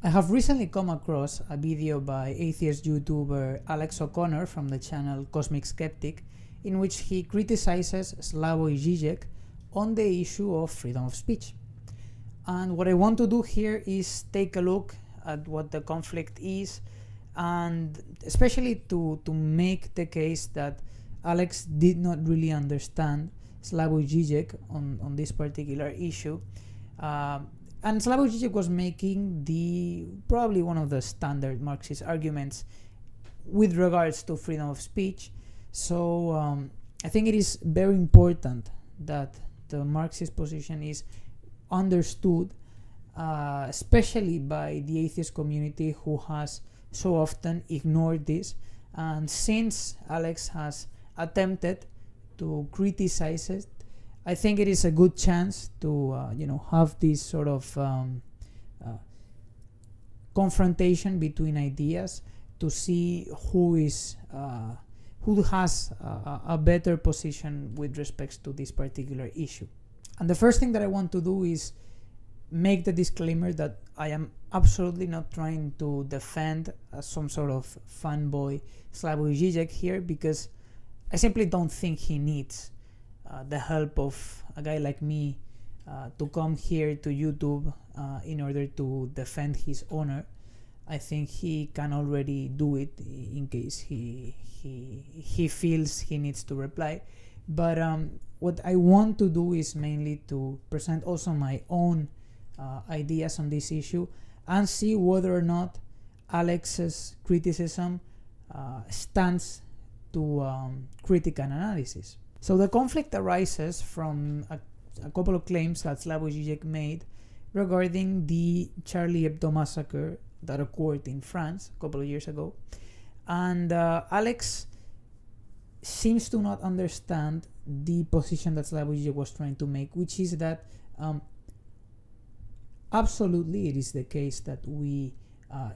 I have recently come across a video by atheist YouTuber Alex O'Connor from the channel CosmicSkeptic, in which he criticizes Slavoj Žižek on the issue of freedom of speech. And what I want to do here is take a look at what the conflict is, and especially to make the case that Alex did not really understand Slavoj Žižek on this particular issue. And Slavoj Žižek was making probably one of the standard Marxist arguments with regards to freedom of speech. So I think it is very important that the Marxist position is understood, especially by the atheist community who has so often ignored this. And since Alex has attempted to criticize it, I think it is a good chance to have this sort of confrontation between ideas to see who has a better position with respect to this particular issue. And the first thing that I want to do is make the disclaimer that I am absolutely not trying to defend some sort of fanboy Slavoj Žižek here, because I simply don't think he needs the help of a guy like me to come here to YouTube in order to defend his honor. I think he can already do it in case he feels he needs to reply. But what I want to do is mainly to present also my own ideas on this issue and see whether or not Alex's criticism stands to critical analysis. So the conflict arises from a couple of claims that Slavoj Žižek made regarding the Charlie Hebdo massacre that occurred in France a couple of years ago. And Alex seems to not understand the position that Slavoj Žižek was trying to make, which is that absolutely it is the case that we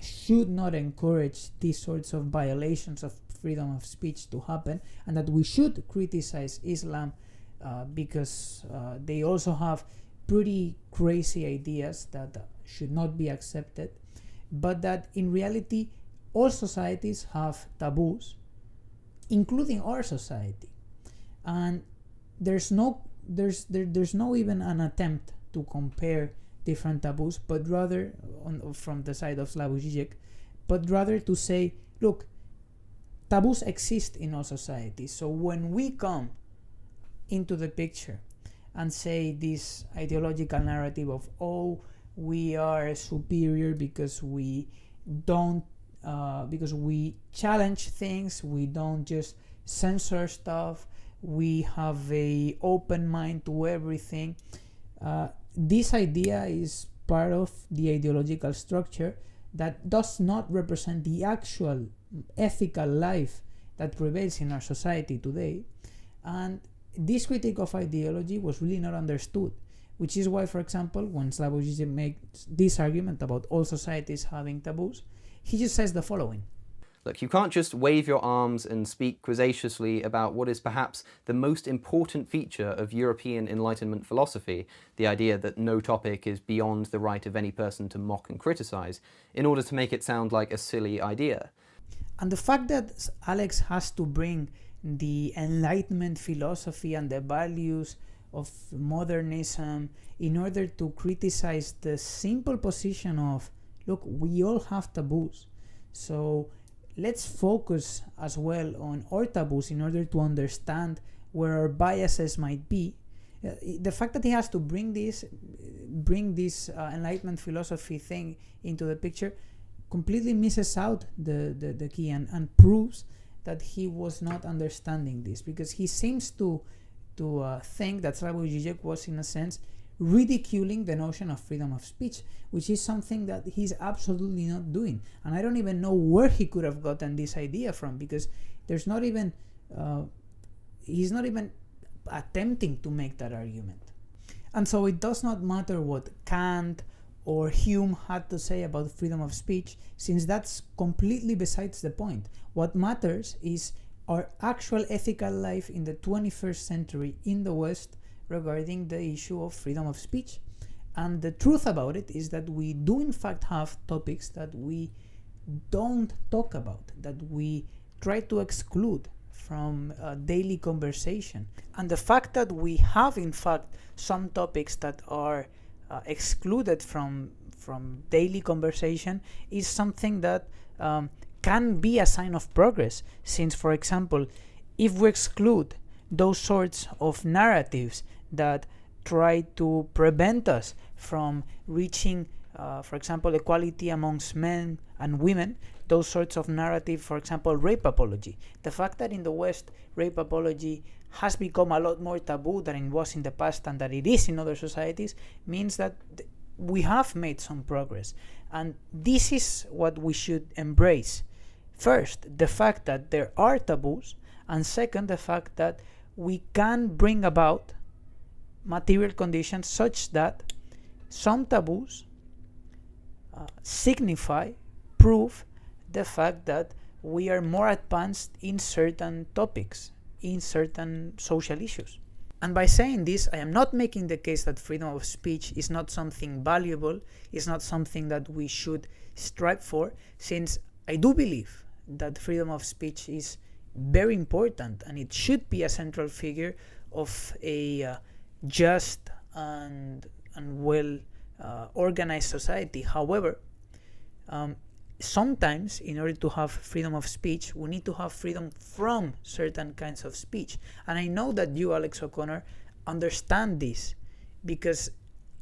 should not encourage these sorts of violations of freedom of speech to happen, and that we should criticize Islam because they also have pretty crazy ideas that should not be accepted, but that in reality all societies have taboos, including our society, and there's no even an attempt to compare different taboos, but rather from the side of Slavoj Žižek, but rather to say, look, taboos exist in all societies. So when we come into the picture and say this ideological narrative of, oh, we are superior because we don't because we challenge things, we don't just censor stuff, we have a open mind to everything, this idea is part of the ideological structure that does not represent the actual ethical life that prevails in our society today. And this critique of ideology was really not understood, which is why, for example, when Slavoj Zizek makes this argument about all societies having taboos, he just says the following. Look, you can't just wave your arms and speak quixotically about what is perhaps the most important feature of European Enlightenment philosophy, the idea that no topic is beyond the right of any person to mock and criticize, in order to make it sound like a silly idea. And the fact that Alex has to bring the Enlightenment philosophy and the values of modernism in order to criticize the simple position of, look, we all have taboos, so let's focus as well on our taboos in order to understand where our biases might be. The fact that he has to bring this Enlightenment philosophy thing into the picture completely misses out the key and proves that he was not understanding this, because he seems to think that Slavoj Žižek was, in a sense, ridiculing the notion of freedom of speech, which is something that he's absolutely not doing. And I don't even know where he could have gotten this idea from, because there's not even he's not even attempting to make that argument. And so it does not matter what Kant or Hume had to say about freedom of speech, since that's completely besides the point. What matters is our actual ethical life in the 21st century in the West regarding the issue of freedom of speech. And the truth about it is that we do in fact have topics that we don't talk about, that we try to exclude from daily conversation. And the fact that we have in fact some topics that are excluded from daily conversation is something that can be a sign of progress, since, for example, if we exclude those sorts of narratives that try to prevent us from reaching, for example, equality amongst men and women, those sorts of narrative, for example, rape apology. The fact that in the West, rape apology has become a lot more taboo than it was in the past and that it is in other societies means that we have made some progress. And this is what we should embrace. First, the fact that there are taboos, and second, the fact that we can bring about material conditions such that some taboos signify, prove the fact that we are more advanced in certain topics, in certain social issues. And by saying this, I am not making the case that freedom of speech is not something valuable, is not something that we should strive for, since I do believe that freedom of speech is very important and it should be a central figure of a just and well organized society. However, sometimes in order to have freedom of speech, we need to have freedom from certain kinds of speech. And I know that you, Alex O'Connor, understand this because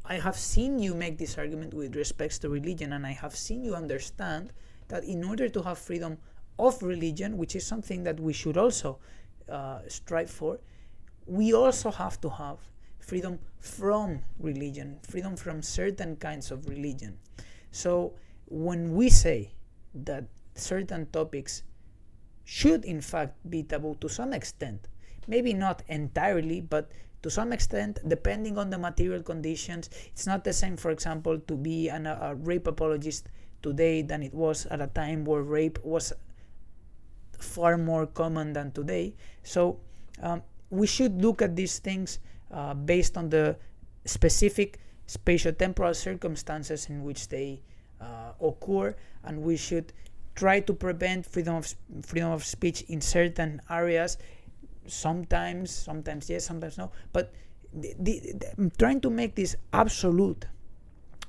I have seen you make this argument with respect to religion, and I have seen you understand that in order to have freedom of religion, which is something that we should also strive for, we also have to have freedom from religion, freedom from certain kinds of religion. So when we say that certain topics should in fact be taboo to some extent, maybe not entirely, but to some extent, depending on the material conditions, it's not the same, for example, to be a rape apologist today than it was at a time where rape was far more common than today. So we should look at these things based on the specific spatiotemporal circumstances in which they occur, and we should try to prevent freedom of speech in certain areas. Sometimes yes, sometimes no. But I'm trying to make this absolute.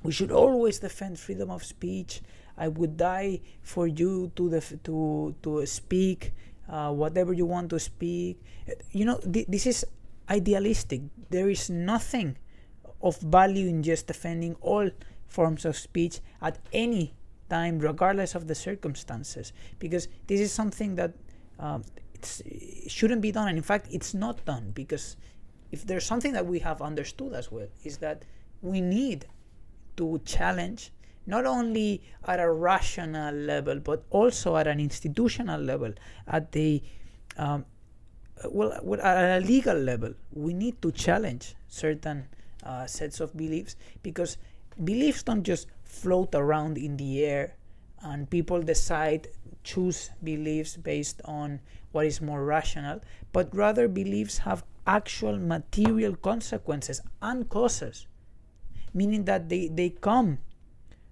We should always defend freedom of speech. I would die for you to speak whatever you want to speak. This is idealistic. There is nothing of value in just defending all forms of speech at any time, regardless of the circumstances, because this is something that it shouldn't be done, and in fact it's not done, because if there's something that we have understood as well is that we need to challenge not only at a rational level but also at an institutional level, at the at a legal level. We need to challenge certain sets of beliefs, because beliefs don't just float around in the air and people choose beliefs based on what is more rational, but rather beliefs have actual material consequences and causes, meaning that they come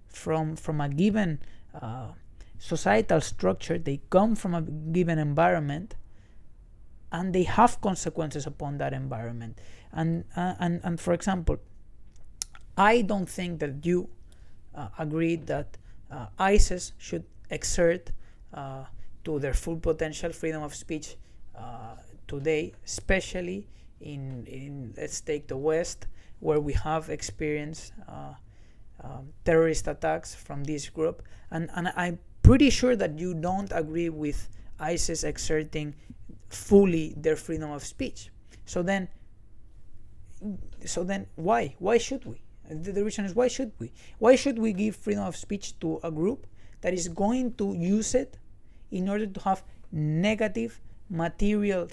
from a given societal structure, they come from a given environment, and they have consequences upon that environment. And for example, I don't think that you agree that ISIS should exert to their full potential freedom of speech today, especially in let's take the West, where we have experienced terrorist attacks from this group, and I'm pretty sure that you don't agree with ISIS exerting fully their freedom of speech. So then why should we? The reason is, why should we give freedom of speech to a group that is going to use it in order to have negative material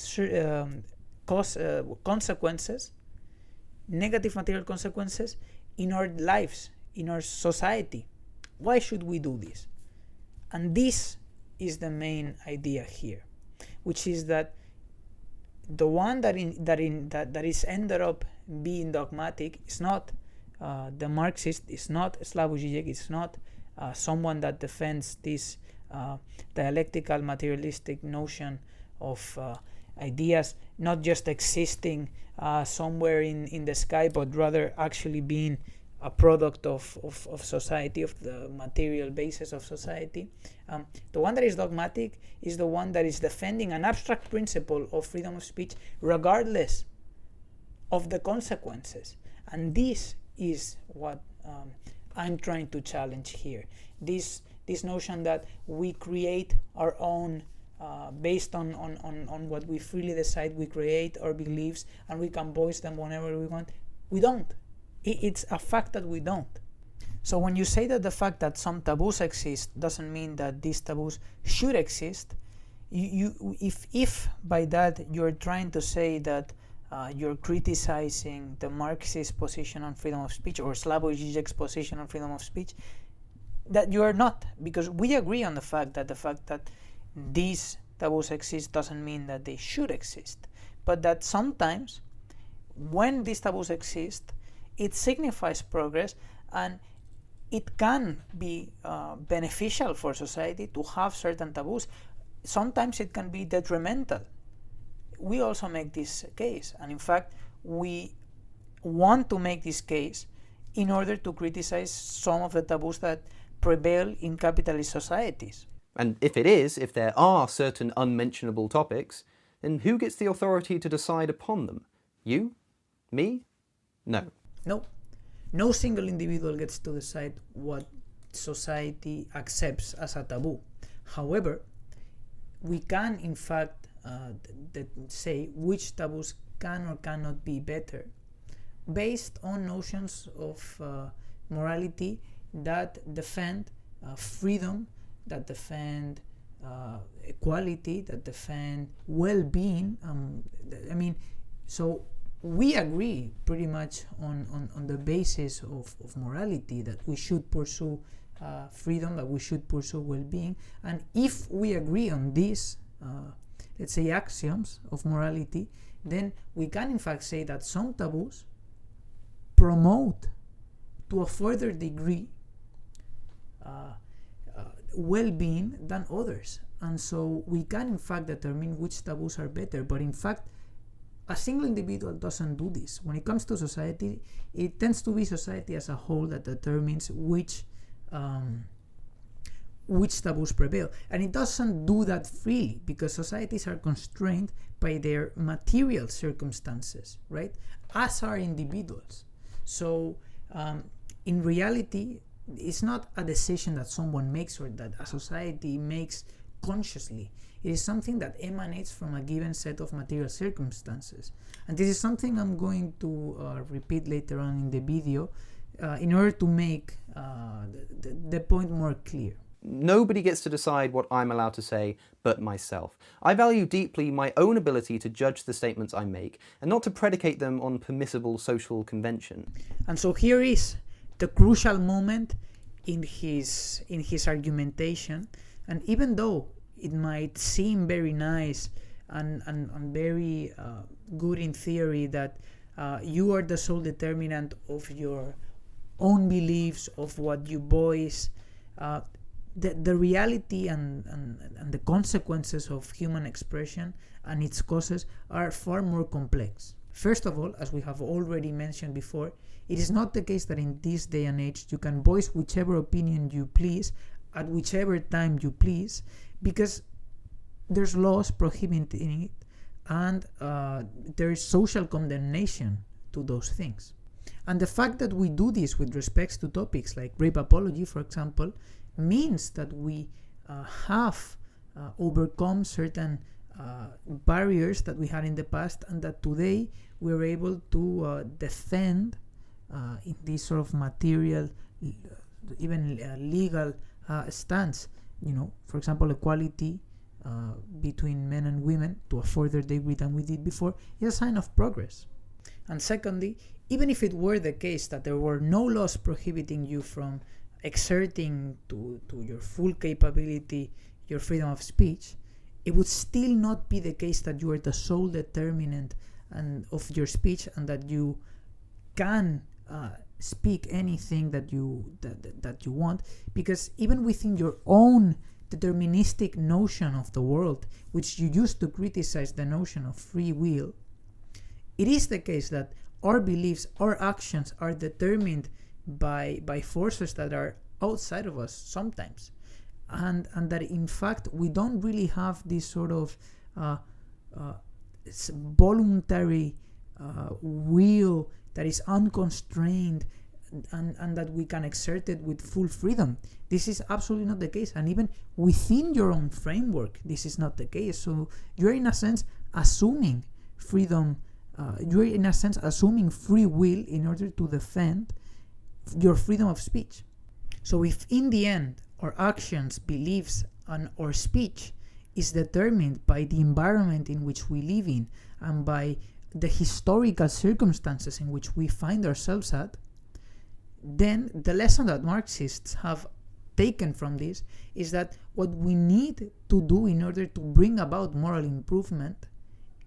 consequences in our lives, in our society? Why should we do this? And this is the main idea here, which is that the one that is ended up being dogmatic is not the Marxist is not Slavoj Žižek, is not someone that defends this dialectical materialistic notion of ideas not just existing somewhere in the sky, but rather actually being a product of society, of the material basis of society. The one that is dogmatic is the one that is defending an abstract principle of freedom of speech regardless of the consequences. And this is what I'm trying to challenge here. This notion that we create our own based on what we freely decide. We create our beliefs and we can voice them whenever we want. We don't. It's a fact that we don't. So when you say that the fact that some taboos exist doesn't mean that these taboos should exist, if by that you're trying to say that you're criticizing the Marxist position on freedom of speech or Slavoj Žižek's position on freedom of speech, that you are not, because we agree on the fact that these taboos exist doesn't mean that they should exist, but that sometimes when these taboos exist, it signifies progress, and it can be beneficial for society to have certain taboos. Sometimes it can be detrimental. We also make this case, and in fact we want to make this case in order to criticize some of the taboos that prevail in capitalist societies. And if there are certain unmentionable topics, then who gets the authority to decide upon them? You? Me? No. No single individual gets to decide what society accepts as a taboo. However, we can in fact say which taboos can or cannot be better based on notions of morality that defend freedom, that defend equality, that defend well-being. So we agree pretty much on the basis of morality, that we should pursue freedom, that we should pursue well-being. And if we agree on these, let's say, axioms of morality, then we can in fact say that some taboos promote to a further degree well-being than others. And so we can in fact determine which taboos are better, but in fact a single individual doesn't do this. When it comes to society, it tends to be society as a whole that determines which taboos prevail. And it doesn't do that freely, because societies are constrained by their material circumstances, right? As are individuals. So in reality, it's not a decision that someone makes or that a society makes consciously. It is something that emanates from a given set of material circumstances. And this is something I'm going to repeat later on in the video in order to make the point more clear. Nobody gets to decide what I'm allowed to say but myself. I value deeply my own ability to judge the statements I make and not to predicate them on permissible social convention. And so here is the crucial moment in his argumentation. And even though it might seem very nice and very good in theory that you are the sole determinant of your own beliefs, of what you voice, the reality and the consequences of human expression and its causes are far more complex. First of all, as we have already mentioned before, it is not the case that in this day and age you can voice whichever opinion you please at whichever time you please, because there's laws prohibiting it, and there is social condemnation to those things. And the fact that we do this with respect to topics like rape apology, for example, means that we have overcome certain barriers that we had in the past, and that today we're able to defend in this sort of material, even legal stance, for example, equality between men and women to a further degree than we did before, is a sign of progress. And secondly, even if it were the case that there were no laws prohibiting you from exerting to your full capability your freedom of speech, it would still not be the case that you are the sole determinant of your speech, and that you can speak anything that you want, because even within your own deterministic notion of the world, which you used to criticize the notion of free will, it is the case that our beliefs, our actions are determined by forces that are outside of us sometimes, and that in fact we don't really have this sort of voluntary will that is unconstrained and that we can exert it with full freedom. This is absolutely not the case, and even within your own framework this is not the case. So you're in a sense assuming freedom, you're in a sense assuming free will in order to defend your freedom of speech. So if in the end our actions, beliefs, and our speech is determined by the environment in which we live in and by the historical circumstances in which we find ourselves at, then the lesson that Marxists have taken from this is that what we need to do in order to bring about moral improvement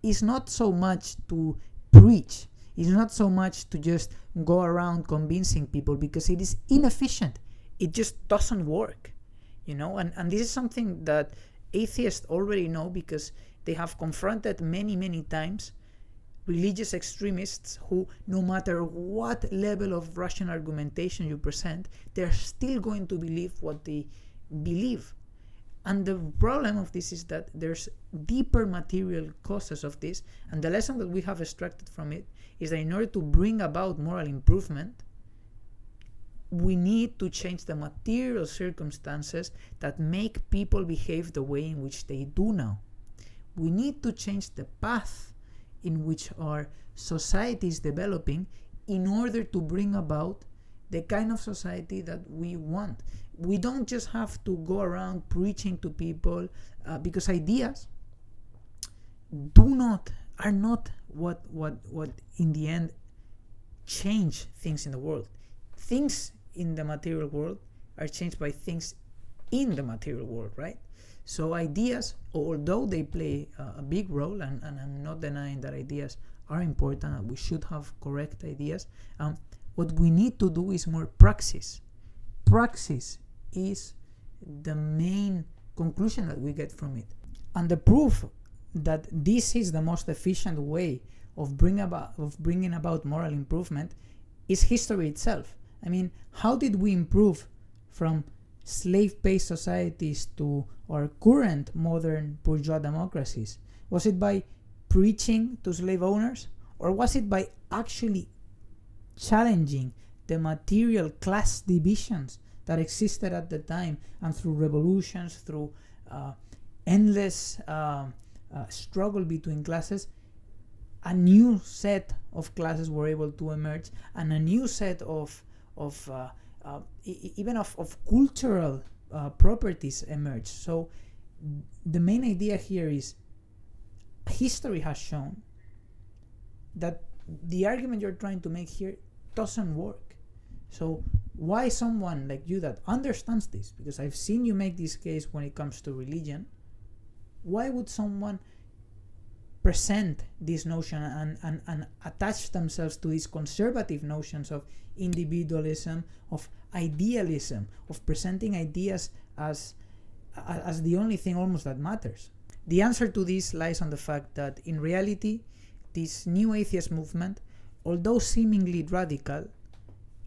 is not so much to preach, it's not so much to just go around convincing people, because it is inefficient. It just doesn't work, and this is something that atheists already know, because they have confronted many times religious extremists who, no matter what level of rational argumentation you present, they're still going to believe what they believe. And the problem of this is that there's deeper material causes of this, and the lesson that we have extracted from it is that in order to bring about moral improvement, we need to change the material circumstances that make people behave the way in which they do now. We need to change the path in which our society is developing in order to bring about the kind of society that we want. We don't just have to go around preaching to people, because ideas are not what in the end change things in the world. Things in the material world are changed by things in the material world, right? So ideas, although they play a big role, and I'm not denying that ideas are important and we should have correct ideas, what we need to do is more praxis. Praxis is the main conclusion that we get from it. And the proof that this is the most efficient way of bringing about moral improvement is history itself. I mean, how did we improve from slave-based societies to our current modern bourgeois democracies? Was it by preaching to slave owners, or was it by actually challenging the material class divisions that existed at the time, and through revolutions, through endless struggle between classes, a new set of classes were able to emerge, and a new set of cultural properties emerge. So the main idea here is history has shown that the argument you're trying to make here doesn't work. So why someone like you that understands this, because I've seen you make this case when it comes to religion, why would someone present this notion and attach themselves to these conservative notions of individualism, of idealism, of presenting ideas as the only thing almost that matters? The answer to this lies on the fact that in reality, this new atheist movement, although seemingly radical,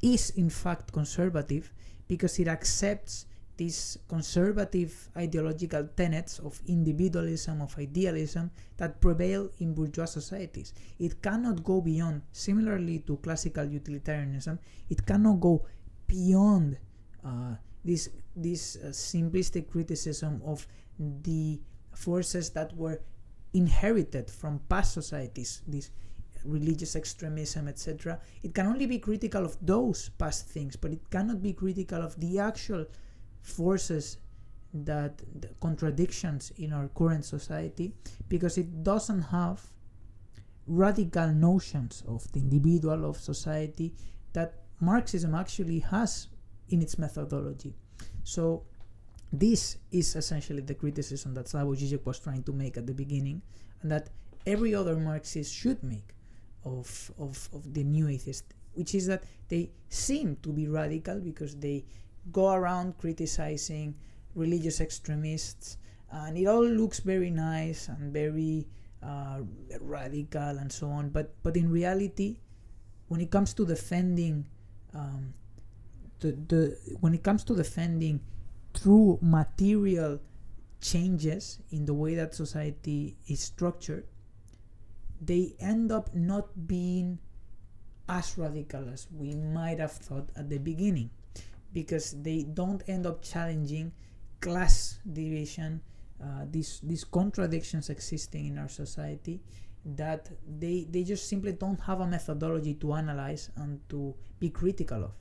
is in fact conservative, because it accepts these conservative ideological tenets of individualism, of idealism, that prevail in bourgeois societies. It cannot go beyond, similarly to classical utilitarianism, it cannot go beyond this simplistic criticism of the forces that were inherited from past societies, this religious extremism, etc. It can only be critical of those past things, but it cannot be critical of the actual forces, that the contradictions in our current society, because it doesn't have radical notions of the individual, of society, that Marxism actually has in its methodology. So this is essentially the criticism that Slavoj Žižek was trying to make at the beginning, and that every other Marxist should make of the new atheist which is that they seem to be radical because they go around criticizing religious extremists, and it all looks very nice and very radical and so on. But in reality, when it comes to defending true material changes in the way that society is structured, they end up not being as radical as we might have thought at the beginning, because they don't end up challenging class division, these contradictions existing in our society, that they just simply don't have a methodology to analyze and to be critical of.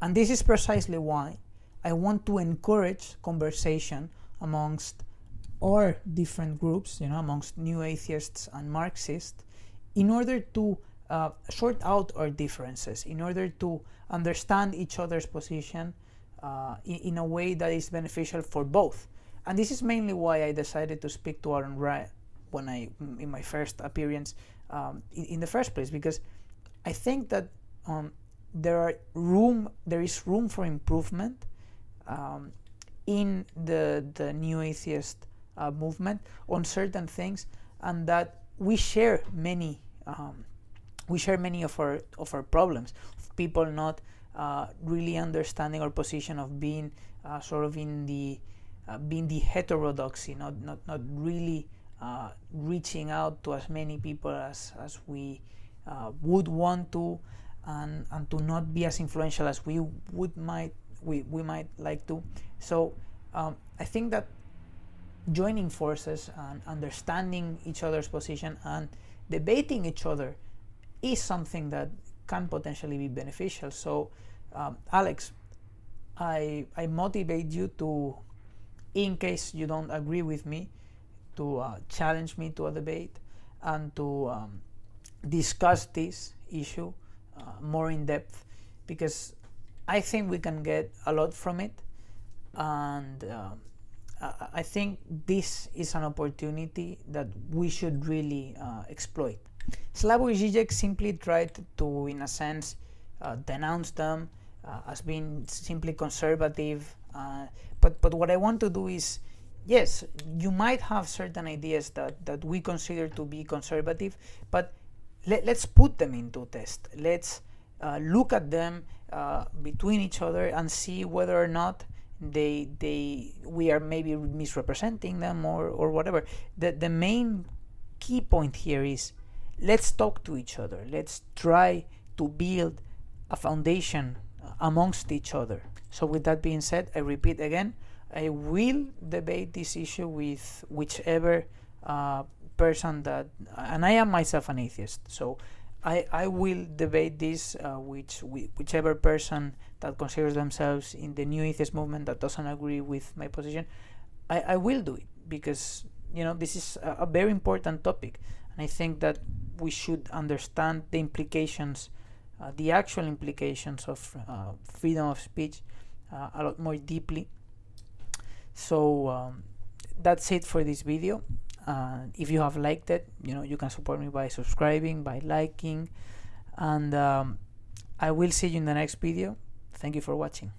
And this is precisely why I want to encourage conversation amongst our different groups, amongst new atheists and Marxists, in order to sort out our differences, in order to understand each other's position in a way that is beneficial for both. And this is mainly why I decided to speak to Aaron Wright in my first appearance in the first place, because I think that there is room for improvement in the new atheist movement on certain things, and that we share many of our problems, of people not really understanding our position, of being sort of in the heterodoxy, not really reaching out to as many people as we would want to, and to not be as influential as we might like to. So I think that joining forces and understanding each other's position and debating each other is something that can potentially be beneficial. So Alex, I motivate you to, in case you don't agree with me, to challenge me to a debate and to discuss this issue more in depth, because I think we can get a lot from it, and I think this is an opportunity that we should really exploit. Slavoj Žižek simply tried to, in a sense, denounce them as being simply conservative, but what I want to do is, yes, you might have certain ideas that we consider to be conservative, but let's put them into test. Let's look at them between each other and see whether or not we are maybe misrepresenting them or whatever. The main key point here is, let's talk to each other. Let's try to build a foundation amongst each other. So with that being said, I repeat again, I will debate this issue with whichever person that, and I am myself an atheist, so I will debate this whichever person that considers themselves in the new atheist movement that doesn't agree with my position. I will do it, because this is a very important topic, and I think that we should understand the implications, the actual implications of freedom of speech a lot more deeply. So that's it for this video. If you have liked it, you can support me by subscribing, by liking, and I will see you in the next video. Thank you for watching.